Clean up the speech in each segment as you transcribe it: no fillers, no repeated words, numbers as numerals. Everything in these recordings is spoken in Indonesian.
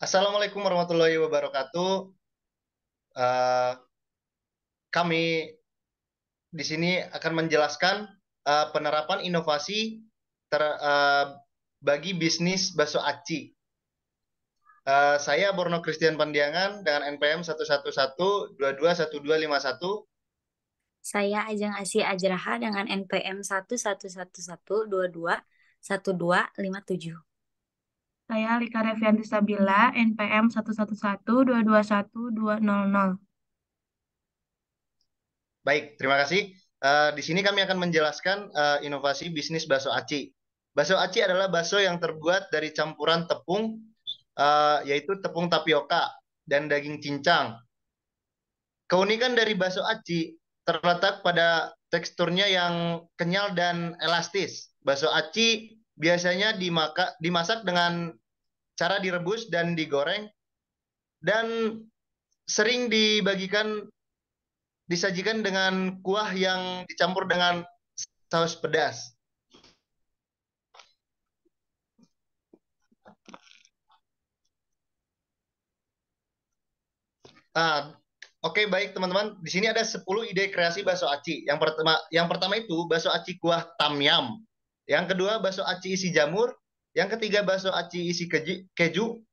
Assalamualaikum warahmatullahi wabarakatuh. Eh, Kami di sini akan menjelaskan penerapan inovasi bagi bisnis bakso aci. Saya Borno Christian Pandiangan dengan NPM 111122151. Saya Ajeng Asih Ajraha dengan NPM 11112211257. Saya Lika Revianti Sabila, NPM 111221200. Baik, terima kasih. Di sini kami akan menjelaskan inovasi bisnis bakso aci. Bakso aci adalah bakso yang terbuat dari campuran tepung, yaitu tepung tapioka dan daging cincang. Keunikan dari bakso aci terletak pada teksturnya yang kenyal dan elastis. Bakso aci biasanya dimasak dengan cara direbus dan digoreng dan sering disajikan dengan kuah yang dicampur dengan saus pedas. Ah, Oke, baik teman-teman. Di sini ada 10 ide kreasi bakso aci. Yang pertama itu bakso aci kuah tam yam. Yang kedua bakso aci isi jamur. Yang ketiga bakso aci isi keju.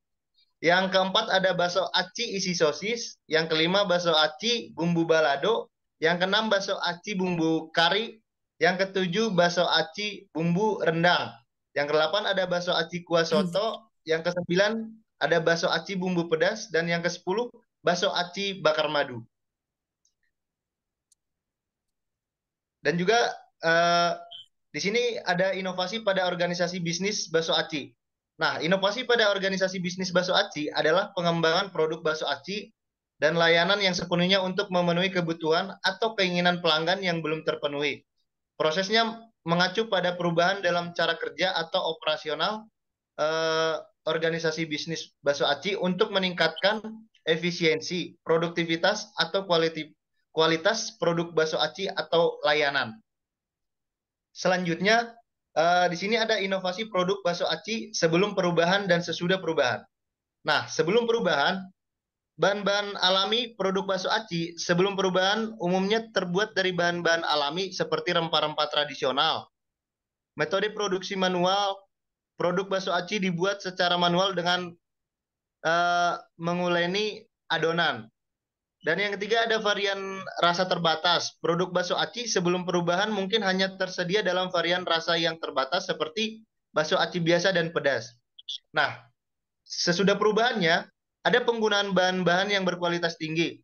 Yang keempat ada bakso aci isi sosis. Yang kelima bakso aci bumbu balado. Yang keenam bakso aci bumbu kari. Yang ketujuh bakso aci bumbu rendang. Yang kedelapan ada bakso aci kuah soto. Yang kesembilan ada bakso aci bumbu pedas. Dan yang kesepuluh bakso aci bakar madu. Dan juga eh, di sini ada inovasi pada organisasi bisnis bakso aci. Nah, inovasi pada organisasi bisnis bakso aci adalah pengembangan produk bakso aci dan layanan yang sepenuhnya untuk memenuhi kebutuhan atau keinginan pelanggan yang belum terpenuhi. Prosesnya mengacu pada perubahan dalam cara kerja atau operasional eh, organisasi bisnis bakso aci untuk meningkatkan efisiensi, produktivitas, atau kualitas produk bakso aci atau layanan. Selanjutnya, di sini ada inovasi produk bakso aci sebelum perubahan dan sesudah perubahan. Nah, sebelum perubahan, bahan-bahan alami produk bakso aci sebelum perubahan umumnya terbuat dari bahan-bahan alami seperti rempah-rempah tradisional. Metode produksi manual, produk bakso aci dibuat secara manual dengan menguleni adonan. Dan yang ketiga ada varian rasa terbatas. Produk bakso aci sebelum perubahan mungkin hanya tersedia dalam varian rasa yang terbatas seperti bakso aci biasa dan pedas. Nah, sesudah perubahannya ada penggunaan bahan-bahan yang berkualitas tinggi.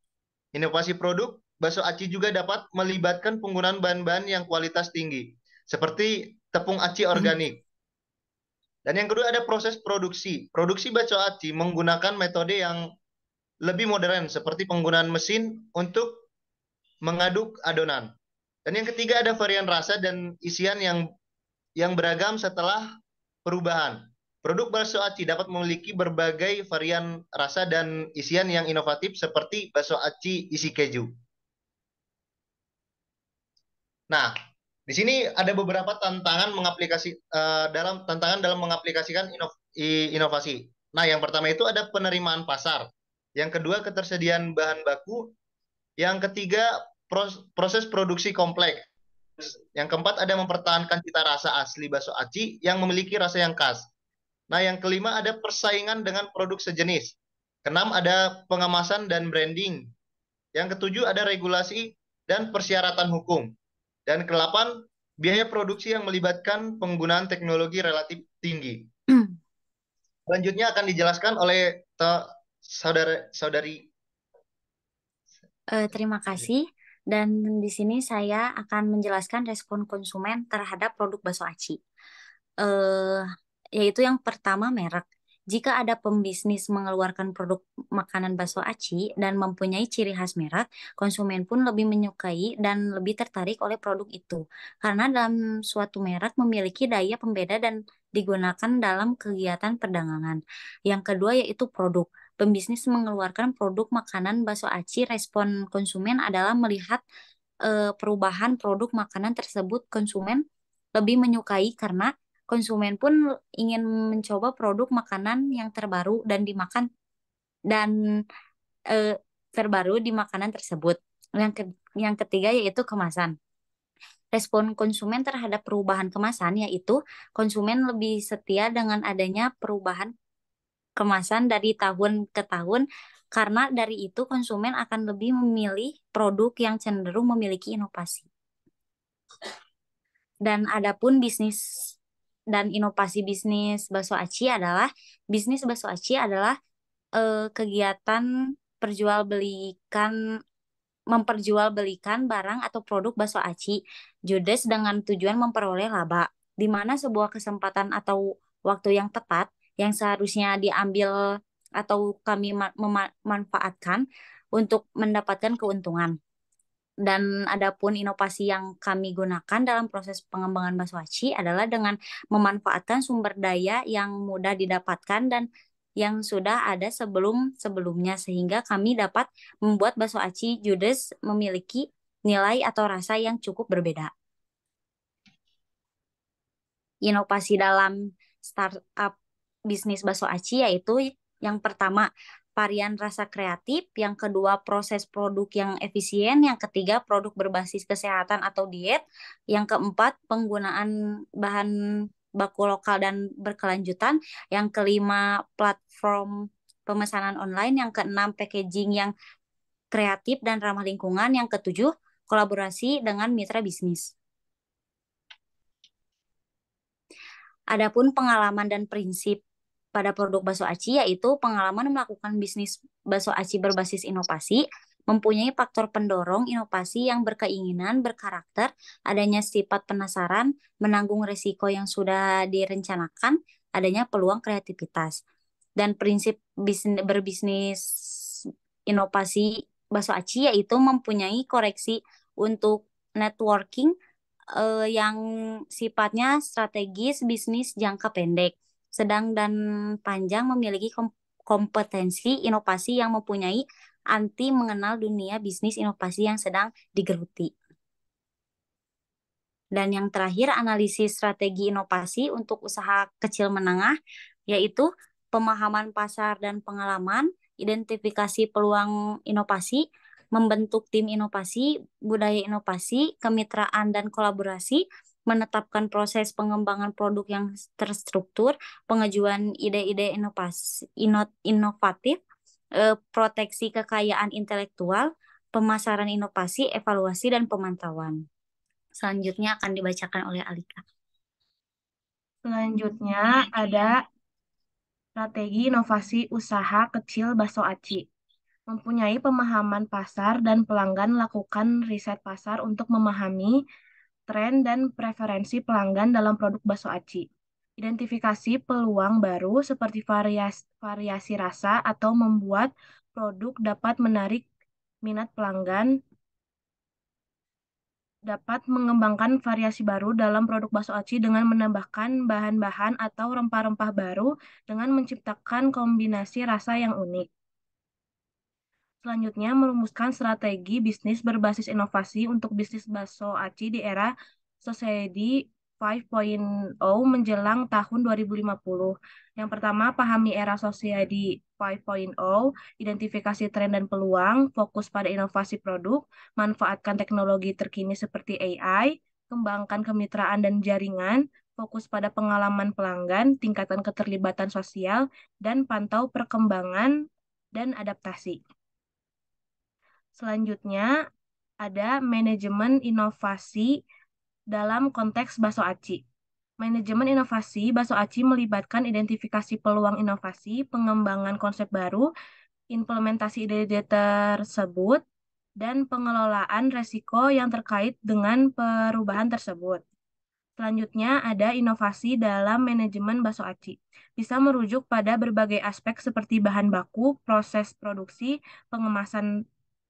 Inovasi produk bakso aci juga dapat melibatkan penggunaan bahan-bahan yang kualitas tinggi seperti tepung aci organik. Dan yang kedua ada proses produksi. Produksi bakso aci menggunakan metode yang lebih modern seperti penggunaan mesin untuk mengaduk adonan. Dan yang ketiga ada varian rasa dan isian yang beragam setelah perubahan. Produk bakso aci dapat memiliki berbagai varian rasa dan isian yang inovatif seperti bakso aci isi keju. Nah, di sini ada beberapa tantangan dalam mengaplikasikan inovasi. Nah, yang pertama itu ada penerimaan pasar. Yang kedua ketersediaan bahan baku. Yang ketiga proses produksi kompleks. Yang keempat ada mempertahankan cita rasa asli bakso aci yang memiliki rasa yang khas. Nah, yang kelima ada persaingan dengan produk sejenis. Keenam ada pengemasan dan branding. Yang ketujuh ada regulasi dan persyaratan hukum. Dan kedelapan biaya produksi yang melibatkan penggunaan teknologi relatif tinggi. Selanjutnya akan dijelaskan oleh saudari. Terima kasih. Dan di sini saya akan menjelaskan respon konsumen terhadap produk bakso aci. Eh, Yaitu yang pertama merek. Jika ada pembisnis mengeluarkan produk makanan bakso aci dan mempunyai ciri khas merek, konsumen pun lebih menyukai dan lebih tertarik oleh produk itu. Karena dalam suatu merek memiliki daya pembeda dan digunakan dalam kegiatan perdagangan. Yang kedua yaitu produk. Pembisnis mengeluarkan produk makanan bakso aci, respon konsumen adalah melihat perubahan produk makanan tersebut konsumen lebih menyukai karena konsumen pun ingin mencoba produk makanan yang terbaru dan terbaru di makanan tersebut. Yang ketiga yaitu kemasan. Respon konsumen terhadap perubahan kemasan yaitu konsumen lebih setia dengan adanya perubahan kemasan dari tahun ke tahun, karena dari itu konsumen akan lebih memilih produk yang cenderung memiliki inovasi. Dan adapun bisnis dan inovasi bisnis bakso aci adalah kegiatan memperjualbelikan barang atau produk bakso aci judes dengan tujuan memperoleh laba, di mana sebuah kesempatan atau waktu yang tepat yang seharusnya diambil atau kami memanfaatkan untuk mendapatkan keuntungan. Dan adapun inovasi yang kami gunakan dalam proses pengembangan bakso aci adalah dengan memanfaatkan sumber daya yang mudah didapatkan dan yang sudah ada sebelumnya, sehingga kami dapat membuat bakso aci judes memiliki nilai atau rasa yang cukup berbeda. Inovasi dalam startup bisnis bakso aci yaitu yang pertama, varian rasa kreatif, yang kedua proses produk yang efisien, yang ketiga produk berbasis kesehatan atau diet, yang keempat penggunaan bahan baku lokal dan berkelanjutan, yang kelima platform pemesanan online, yang keenam packaging yang kreatif dan ramah lingkungan, yang ketujuh kolaborasi dengan mitra bisnis. Adapun pengalaman dan prinsip pada produk bakso aci yaitu pengalaman melakukan bisnis bakso aci berbasis inovasi, mempunyai faktor pendorong inovasi yang berkeinginan, berkarakter, adanya sifat penasaran, menanggung risiko yang sudah direncanakan, adanya peluang kreativitas. Dan prinsip berbisnis inovasi bakso aci yaitu mempunyai koreksi untuk networking yang sifatnya strategis bisnis jangka pendek, sedang dan panjang, memiliki kompetensi inovasi yang mempunyai anti mengenal dunia bisnis inovasi yang sedang digeluti. Dan yang terakhir, analisis strategi inovasi untuk usaha kecil menengah, yaitu pemahaman pasar dan pengalaman, identifikasi peluang inovasi, membentuk tim inovasi, budaya inovasi, kemitraan dan kolaborasi, menetapkan proses pengembangan produk yang terstruktur, pengajuan ide-ide inovatif, proteksi kekayaan intelektual, pemasaran inovasi, evaluasi, dan pemantauan. Selanjutnya akan dibacakan oleh Alika. Selanjutnya ada strategi inovasi usaha kecil bakso aci. Mempunyai pemahaman pasar dan pelanggan, lakukan riset pasar untuk memahami tren dan preferensi pelanggan dalam produk bakso aci. Identifikasi peluang baru seperti variasi rasa atau membuat produk dapat menarik minat pelanggan, dapat mengembangkan variasi baru dalam produk bakso aci dengan menambahkan bahan-bahan atau rempah-rempah baru dengan menciptakan kombinasi rasa yang unik. Selanjutnya, merumuskan strategi bisnis berbasis inovasi untuk bisnis bakso aci di era Society 5.0 menjelang tahun 2050. Yang pertama, pahami era Society 5.0, identifikasi tren dan peluang, fokus pada inovasi produk, manfaatkan teknologi terkini seperti AI, kembangkan kemitraan dan jaringan, fokus pada pengalaman pelanggan, tingkatkan keterlibatan sosial, dan pantau perkembangan dan adaptasi. Selanjutnya, ada manajemen inovasi dalam konteks bakso aci. Manajemen inovasi bakso aci melibatkan identifikasi peluang inovasi, pengembangan konsep baru, implementasi ide-ide tersebut, dan pengelolaan resiko yang terkait dengan perubahan tersebut. Selanjutnya, ada inovasi dalam manajemen bakso aci. Bisa merujuk pada berbagai aspek seperti bahan baku, proses produksi, pengemasan,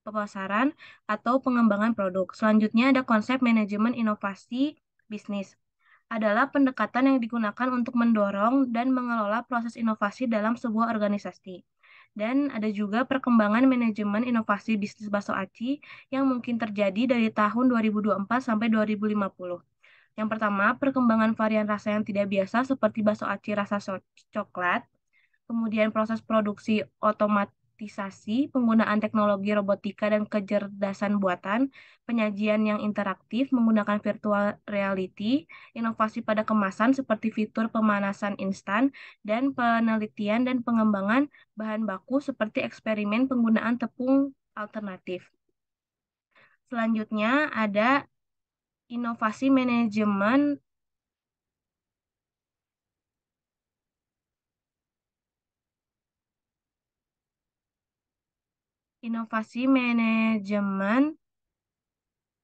pemasaran, atau pengembangan produk. Selanjutnya, ada konsep manajemen inovasi bisnis. Adalah pendekatan yang digunakan untuk mendorong dan mengelola proses inovasi dalam sebuah organisasi. Dan ada juga perkembangan manajemen inovasi bisnis bakso aci yang mungkin terjadi dari tahun 2024 sampai 2050. Yang pertama, perkembangan varian rasa yang tidak biasa seperti bakso aci rasa coklat, kemudian proses produksi otomatisasi, penggunaan teknologi robotika dan kecerdasan buatan, penyajian yang interaktif menggunakan virtual reality, inovasi pada kemasan seperti fitur pemanasan instan, dan penelitian dan pengembangan bahan baku seperti eksperimen penggunaan tepung alternatif. Selanjutnya ada inovasi manajemen inovasi manajemen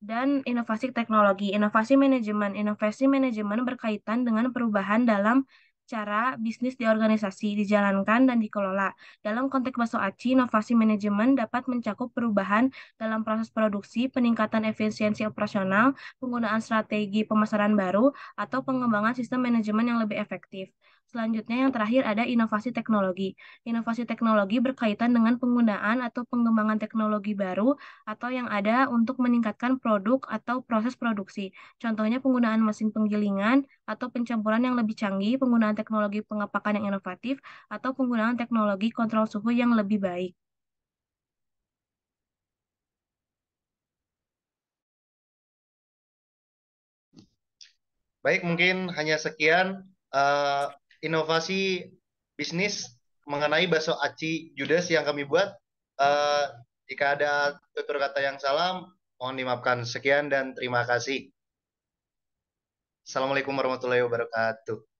dan inovasi teknologi. Inovasi manajemen berkaitan dengan perubahan dalam cara bisnis di organisasi, dijalankan dan dikelola. Dalam konteks bakso aci, inovasi manajemen dapat mencakup perubahan dalam proses produksi, peningkatan efisiensi operasional, penggunaan strategi pemasaran baru, atau pengembangan sistem manajemen yang lebih efektif. Selanjutnya yang terakhir ada inovasi teknologi. Inovasi teknologi berkaitan dengan penggunaan atau pengembangan teknologi baru atau yang ada untuk meningkatkan produk atau proses produksi. Contohnya penggunaan mesin penggilingan atau pencampuran yang lebih canggih, penggunaan teknologi pengepakan yang inovatif, atau penggunaan teknologi kontrol suhu yang lebih baik. Baik, mungkin hanya sekian eh, inovasi bisnis mengenai bakso aci Judes yang kami buat. Eh, Jika ada tutur kata yang salah, mohon dimaafkan. Sekian dan terima kasih. Assalamualaikum warahmatullahi wabarakatuh.